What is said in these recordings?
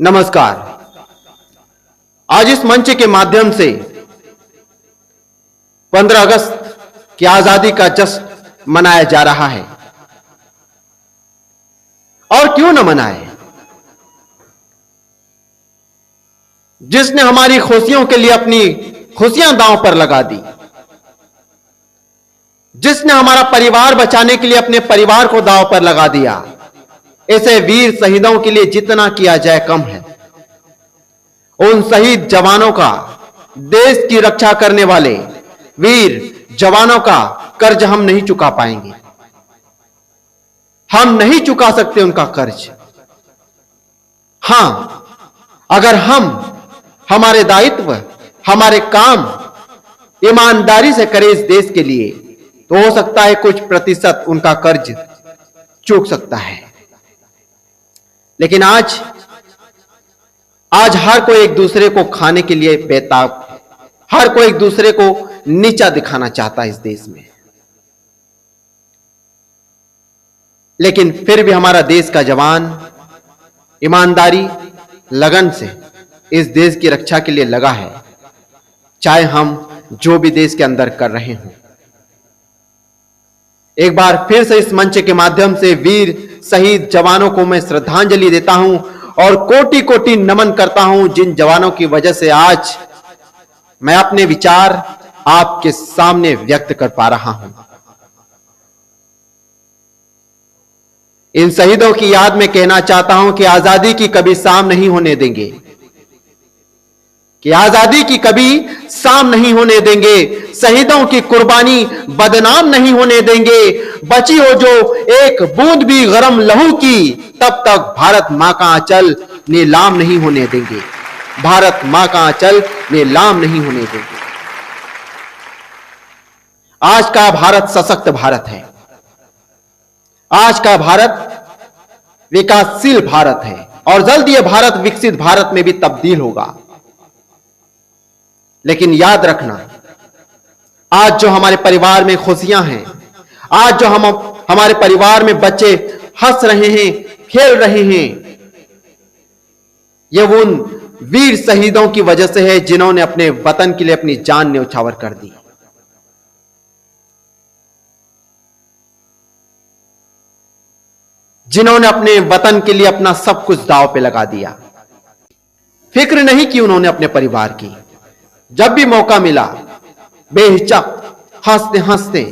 नमस्कार। आज इस मंच के माध्यम से 15 अगस्त की आजादी का जश्न मनाया जा रहा है। और क्यों न मनाए, जिसने हमारी खुशियों के लिए अपनी खुशियां दांव पर लगा दी, जिसने हमारा परिवार बचाने के लिए अपने परिवार को दांव पर लगा दिया, ऐसे वीर शहीदों के लिए जितना किया जाए कम है। उन शहीद जवानों का, देश की रक्षा करने वाले वीर जवानों का कर्ज हम नहीं चुका पाएंगे। हम नहीं चुका सकते उनका कर्ज। हां, अगर हम हमारे दायित्व, हमारे काम ईमानदारी से करें इस देश के लिए, तो हो सकता है कुछ प्रतिशत उनका कर्ज चूक सकता है। लेकिन आज हर कोई एक दूसरे को खाने के लिए बेताब, हर कोई एक दूसरे को नीचा दिखाना चाहता है इस देश में। लेकिन फिर भी हमारा देश का जवान ईमानदारी, लगन से इस देश की रक्षा के लिए लगा है, चाहे हम जो भी देश के अंदर कर रहे हों। एक बार फिर से इस मंच के माध्यम से वीर शहीद जवानों को मैं श्रद्धांजलि देता हूं और कोटि कोटि नमन करता हूं, जिन जवानों की वजह से आज मैं अपने विचार आपके सामने व्यक्त कर पा रहा हूं। इन शहीदों की याद में कहना चाहता हूं कि आजादी की कभी शाम नहीं होने देंगे, कि आजादी की कभी शाम नहीं होने देंगे। शहीदों की कुर्बानी बदनाम नहीं होने देंगे। बची हो जो एक बूंद भी गरम लहू की, तब तक भारत मां का आंचल नीलाम नहीं होने देंगे। भारत मां का आंचल नीलाम नहीं होने देंगे। आज का भारत सशक्त भारत है। आज का भारत विकासशील भारत है और जल्द यह भारत विकसित भारत में भी तब्दील होगा। लेकिन याद रखना, आज जो हमारे परिवार में खुशियां हैं, आज जो हमारे परिवार में बच्चे हंस रहे हैं, खेल रहे हैं, यह उन वीर शहीदों की वजह से है जिन्होंने अपने वतन के लिए अपनी जान न्यौछावर कर दी। जिन्होंने अपने वतन के लिए अपना सब कुछ दांव पे लगा दिया। फिक्र नहीं की उन्होंने अपने परिवार की। जब भी मौका मिला बेहिचक हंसते हंसते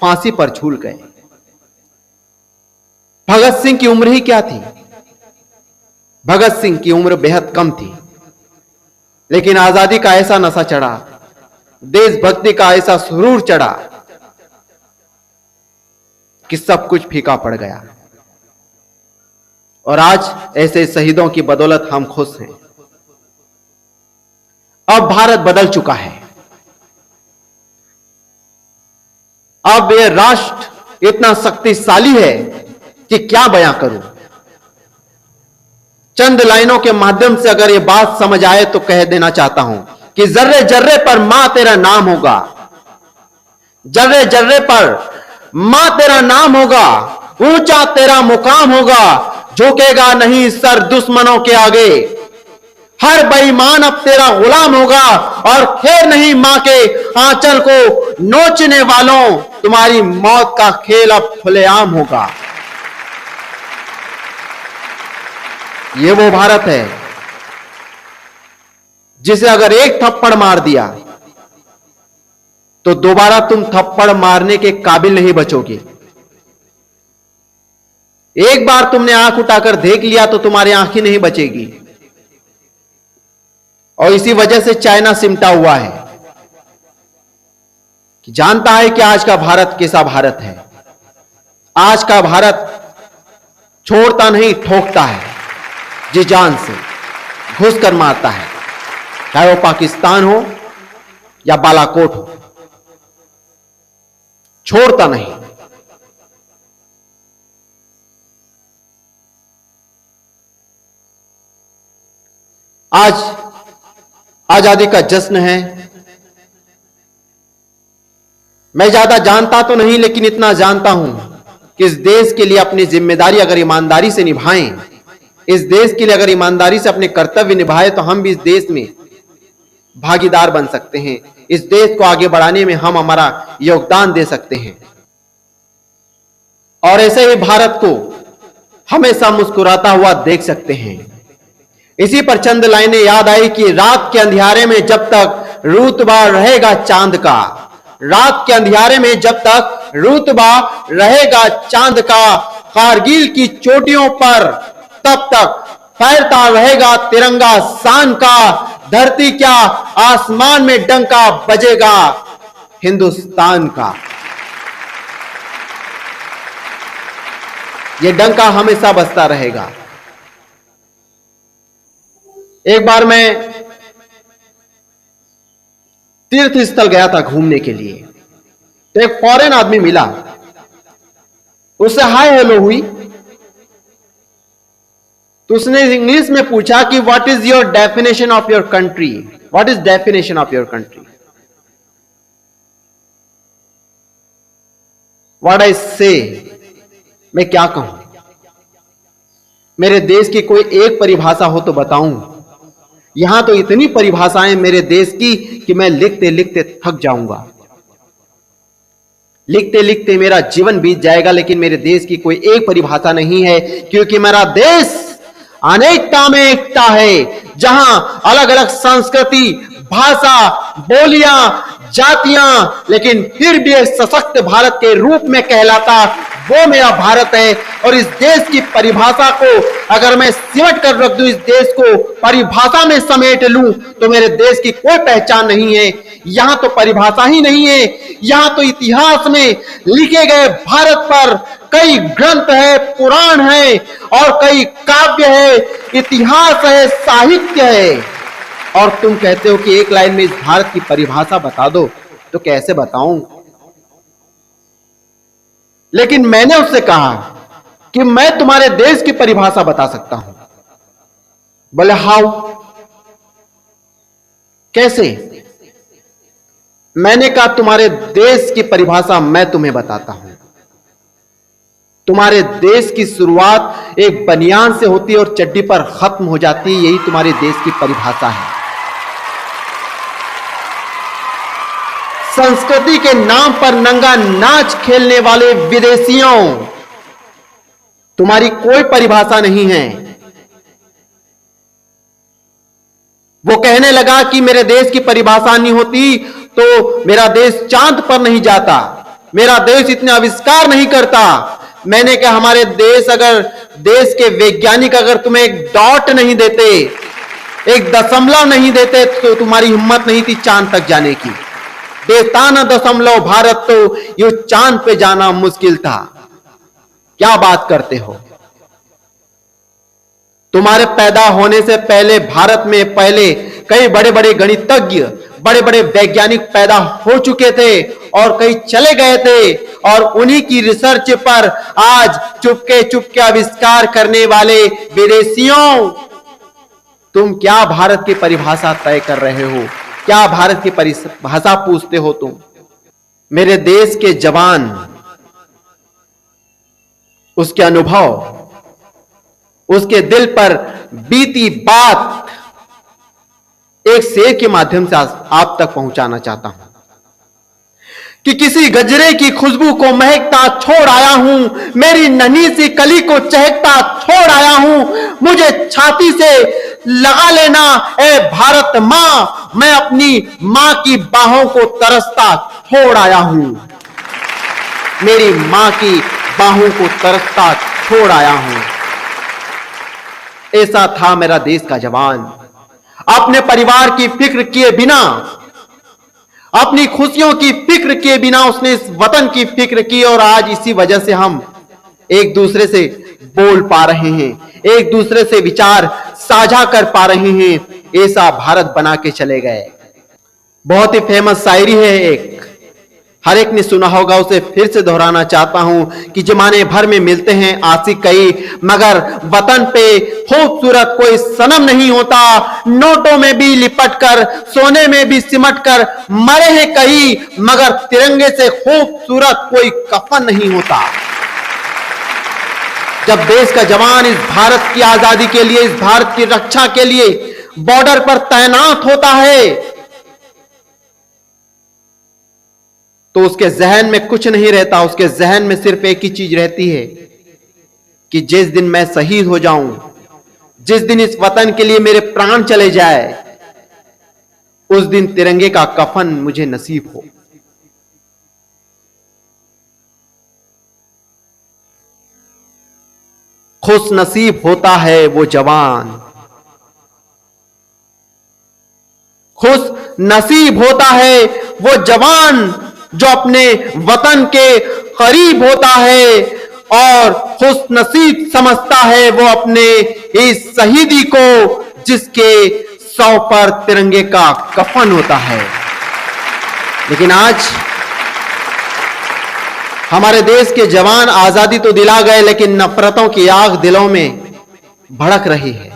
फांसी पर झूल गए। भगत सिंह की उम्र ही क्या थी? भगत सिंह की उम्र बेहद कम थी, लेकिन आजादी का ऐसा नशा चढ़ा, देशभक्ति का ऐसा सुरूर चढ़ा कि सब कुछ फीका पड़ गया। और आज ऐसे शहीदों की बदौलत हम खुश हैं। अब भारत बदल चुका है। अब यह राष्ट्र इतना शक्तिशाली है कि क्या बयां करूं। चंद लाइनों के माध्यम से अगर यह बात समझ आए तो कह देना चाहता हूं कि जर्रे जर्रे पर मां तेरा नाम होगा। जर्रे जर्रे पर मां तेरा नाम होगा। ऊंचा तेरा मुकाम होगा। झुकेगा नहीं सर दुश्मनों के आगे। हर बेईमान अब तेरा गुलाम होगा और खेर नहीं मां के आंचल को नोचने वालों, तुम्हारी मौत का खेल अब खुलेआम होगा। ये वो भारत है जिसे अगर एक थप्पड़ मार दिया तो दोबारा तुम थप्पड़ मारने के काबिल नहीं बचोगे। एक बार तुमने आंख उठाकर देख लिया तो तुम्हारी आंखें नहीं बचेगी। और इसी वजह से चाइना सिमटा हुआ है कि जानता है कि आज का भारत कैसा भारत है। आज का भारत छोड़ता नहीं, ठोकता है, जी जान से घुस कर मारता है, चाहे वो पाकिस्तान हो या बालाकोट हो, छोड़ता नहीं। आज आजादी का जश्न है। मैं ज्यादा जानता तो नहीं, लेकिन इतना जानता हूं कि इस देश के लिए अपनी जिम्मेदारी अगर ईमानदारी से निभाएं इस देश के लिए अगर ईमानदारी से अपने कर्तव्य निभाए तो हम भी इस देश में भागीदार बन सकते हैं। इस देश को आगे बढ़ाने में हम हमारा योगदान दे सकते हैं। और ऐसे ही भारत को हमेशा मुस्कुराता हुआ देख सकते हैं। इसी पर चंद लाइनें याद आई कि रात के अंधियारे में जब तक रुतबा रहेगा चांद का, रात के अंधियारे में जब तक रुतबा रहेगा चांद का, कारगिल की चोटियों पर तब तक फैलता रहेगा तिरंगा शान का, धरती क्या आसमान में डंका बजेगा हिंदुस्तान का। यह डंका हमेशा बजता रहेगा। एक बार मैं तीर्थ स्थल गया था घूमने के लिए, तो एक फॉरेन आदमी मिला, उससे हाय हेलो हुई, तो उसने इंग्लिश में पूछा कि what is your definition of your country, what is definition of your country. What I से, मैं क्या कहूं, मेरे देश की कोई एक परिभाषा हो तो बताऊं। यहां तो इतनी परिभाषाएं मेरे देश की कि मैं लिखते लिखते थक जाऊंगा, लिखते लिखते मेरा जीवन बीत जाएगा, लेकिन मेरे देश की कोई एक परिभाषा नहीं है, क्योंकि मेरा देश अनेकता में एकता है, जहां अलग अलग संस्कृति, भाषा, बोलियां, जातियां, लेकिन फिर भी एक सशक्त भारत के रूप में कहलाता, वो मेरा भारत है। और इस देश की परिभाषा को अगर मैं सिमट कर रख दूं, इस देश को परिभाषा में समेट लूं, तो मेरे देश की कोई पहचान नहीं है। यहां तो परिभाषा ही नहीं है, यहां तो इतिहास में लिखे गए भारत पर कई ग्रंथ है, पुराण है और कई काव्य है, इतिहास है, साहित्य है। और तुम कहते हो कि एक लाइन में इस भारत की परिभाषा बता दो, तो कैसे बताऊं। लेकिन मैंने उससे कहा कि मैं तुम्हारे देश की परिभाषा बता सकता हूं। बोले हाउ, कैसे। मैंने कहा तुम्हारे देश की परिभाषा मैं तुम्हें बताता हूं। तुम्हारे देश की शुरुआत एक बनियान से होती है और चड्डी पर खत्म हो जाती है, यही तुम्हारे देश की परिभाषा है। संस्कृति के नाम पर नंगा नाच खेलने वाले विदेशियों, तुम्हारी कोई परिभाषा नहीं है। वो कहने लगा कि मेरे देश की परिभाषा नहीं होती तो मेरा देश चांद पर नहीं जाता, मेरा देश इतने आविष्कार नहीं करता। मैंने कहा हमारे देश, अगर देश के वैज्ञानिक अगर तुम्हें एक डॉट नहीं देते, एक दशमलव नहीं देते, तो तुम्हारी हिम्मत नहीं थी चांद तक जाने की। देता न दशमलव भारत, तो ये चांद पे जाना मुश्किल था। क्या बात करते हो। तुम्हारे पैदा होने से पहले भारत में पहले कई बड़े बड़े गणितज्ञ, बड़े बड़े वैज्ञानिक पैदा हो चुके थे और कई चले गए थे, और उन्हीं की रिसर्च पर आज चुपके चुपके आविष्कार करने वाले विदेशियों, तुम क्या भारत की परिभाषा तय कर रहे हो, क्या भारत की परिभाषा पूछते हो तुम। मेरे देश के जवान, उसके अनुभव, उसके दिल पर बीती बात एक शेर के माध्यम से आप तक पहुंचाना चाहता हूं कि किसी गजरे की खुशबू को महकता छोड़ आया हूं, मेरी नन्ही सी कली को चहकता छोड़ आया हूं। मुझे छाती से लगा लेना ए भारत मां, मैं अपनी मां की बाहों को तरसता छोड़ आया हूं, मेरी मां की बाहों को तरसता छोड़ आया हूं। ऐसा था मेरा देश का जवान, अपने परिवार की फिक्र किए बिना, अपनी खुशियों की फिक्र किए बिना उसने इस वतन की फिक्र की, और आज इसी वजह से हम एक दूसरे से बोल पा रहे हैं, एक दूसरे से विचार साझा कर पा रहे हैं। ऐसा भारत बना के चले गए। बहुत ही फेमस शायरी है एक, हर एक ने सुना होगा, उसे फिर से दोहराना चाहता हूं कि जमाने भर में मिलते हैं आशिक कई, मगर वतन पे खूबसूरत कोई सनम नहीं होता। नोटों में भी लिपट कर, सोने में भी सिमट कर मरे हैं कई, मगर तिरंगे से खूबसूरत कोई कफन नहीं होता। जब देश का जवान इस भारत की आजादी के लिए, इस भारत की रक्षा के लिए बॉर्डर पर तैनात होता है, तो उसके जहन में कुछ नहीं रहता। उसके जहन में सिर्फ एक ही चीज रहती है कि जिस दिन मैं शहीद हो जाऊं, जिस दिन इस वतन के लिए मेरे प्राण चले जाए, उस दिन तिरंगे का कफन मुझे नसीब हो। खुश नसीब होता है वो जवान, खुश नसीब होता है वो जवान जो अपने वतन के करीब होता है, और खुश नसीब समझता है वो अपने इस शहीदी को जिसके सौ पर तिरंगे का कफन होता है। लेकिन आज हमारे देश के जवान आजादी तो दिला गए, लेकिन नफरतों की आग दिलों में भड़क रही है।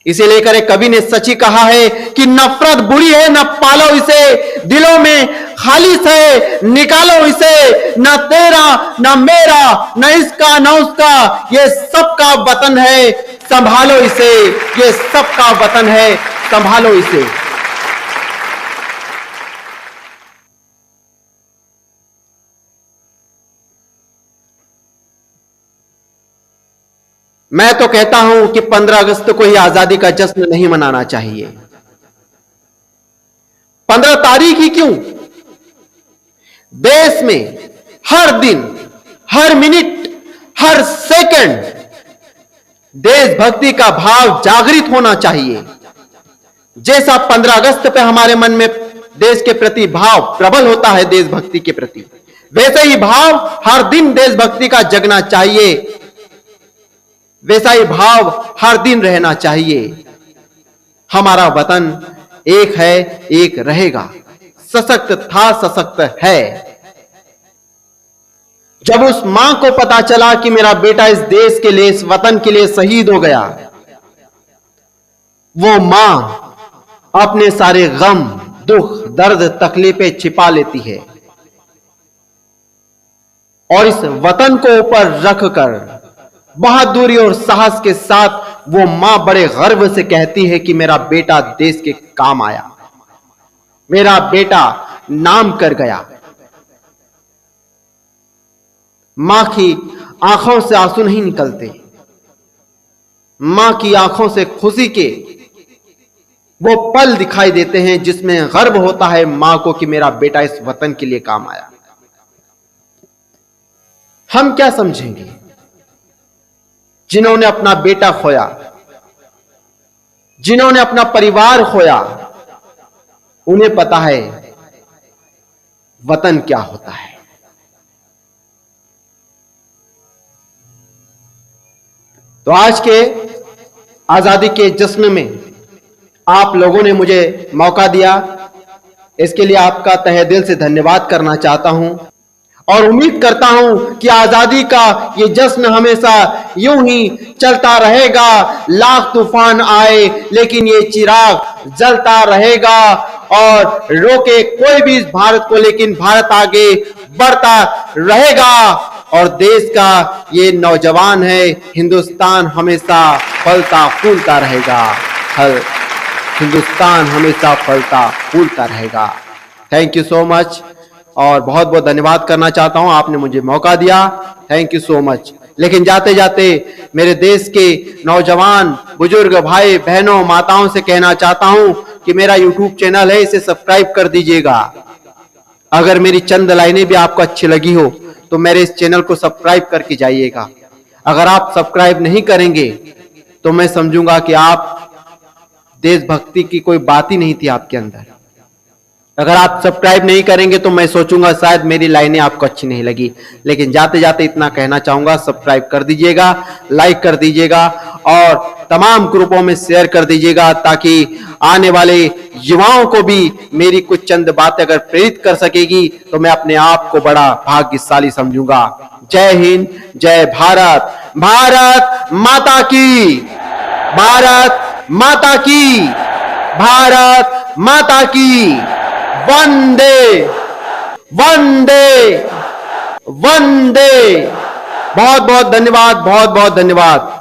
इसे लेकर एक कवि ने सच ही कहा है कि नफरत बुरी है, न पालो इसे, दिलों में खालिस है, निकालो इसे, न तेरा न मेरा न इसका न उसका, ये सबका वतन है, संभालो इसे, ये सबका वतन है, संभालो इसे। मैं तो कहता हूं कि 15 अगस्त को ही आजादी का जश्न नहीं मनाना चाहिए। 15 तारीख ही क्यों, देश में हर दिन, हर मिनट, हर सेकंड देशभक्ति का भाव जागृत होना चाहिए। जैसा 15 अगस्त पे हमारे मन में देश के प्रति भाव प्रबल होता है, देशभक्ति के प्रति, वैसे ही भाव हर दिन देशभक्ति का जगना चाहिए, वैसा ही भाव हर दिन रहना चाहिए। हमारा वतन एक है, एक रहेगा, सशक्त था, सशक्त है। जब उस मां को पता चला कि मेरा बेटा इस देश के लिए, इस वतन के लिए शहीद हो गया, वो मां अपने सारे गम, दुख, दर्द, तकलीफें छिपा लेती है और इस वतन को ऊपर रखकर बहादुरी और साहस के साथ वो मां बड़े गर्व से कहती है कि मेरा बेटा देश के काम आया, मेरा बेटा नाम कर गया। मां की आंखों से आंसू नहीं निकलते, मां की आंखों से खुशी के वो पल दिखाई देते हैं जिसमें गर्व होता है मां को कि मेरा बेटा इस वतन के लिए काम आया। हम क्या समझेंगे जिन्होंने अपना बेटा खोया, जिन्होंने अपना परिवार खोया, उन्हें पता है वतन क्या होता है। तो आज के आजादी के जश्न में आप लोगों ने मुझे मौका दिया, इसके लिए आपका तहे दिल से धन्यवाद करना चाहता हूं और उम्मीद करता हूं कि आजादी का ये जश्न हमेशा यूं ही चलता रहेगा। लाख तूफान आए लेकिन ये चिराग जलता रहेगा और रोके कोई भी इस भारत को, लेकिन भारत आगे बढ़ता रहेगा। और देश का ये नौजवान है, हिंदुस्तान हमेशा फलता फूलता रहेगा, हिंदुस्तान हमेशा फलता फूलता रहेगा। थैंक यू सो मच और बहुत बहुत धन्यवाद करना चाहता हूं, आपने मुझे मौका दिया, थैंक यू सो मच। लेकिन जाते जाते मेरे देश के नौजवान, बुजुर्ग, भाई बहनों, माताओं से कहना चाहता हूं कि मेरा यूट्यूब चैनल है, इसे सब्सक्राइब कर दीजिएगा। अगर मेरी चंद लाइनें भी आपको अच्छी लगी हो तो मेरे इस चैनल को सब्सक्राइब करके जाइएगा। अगर आप सब्सक्राइब नहीं करेंगे तो मैं समझूंगा कि आप देशभक्ति की कोई बात ही नहीं थी आपके अंदर। अगर आप सब्सक्राइब नहीं करेंगे तो मैं सोचूंगा शायद मेरी लाइनें आपको अच्छी नहीं लगी। लेकिन जाते जाते इतना कहना चाहूंगा, सब्सक्राइब कर दीजिएगा, लाइक कर दीजिएगा और तमाम ग्रुपों में शेयर कर दीजिएगा, ताकि आने वाले युवाओं को भी मेरी कुछ चंद बातें अगर प्रेरित कर सकेगी तो मैं अपने आप को बड़ा भाग्यशाली समझूंगा। जय हिंद, जय भारत, भारत माता की, भारत माता की, भारत माता की। वंदे वंदे वंदे बहुत बहुत धन्यवाद, बहुत बहुत धन्यवाद।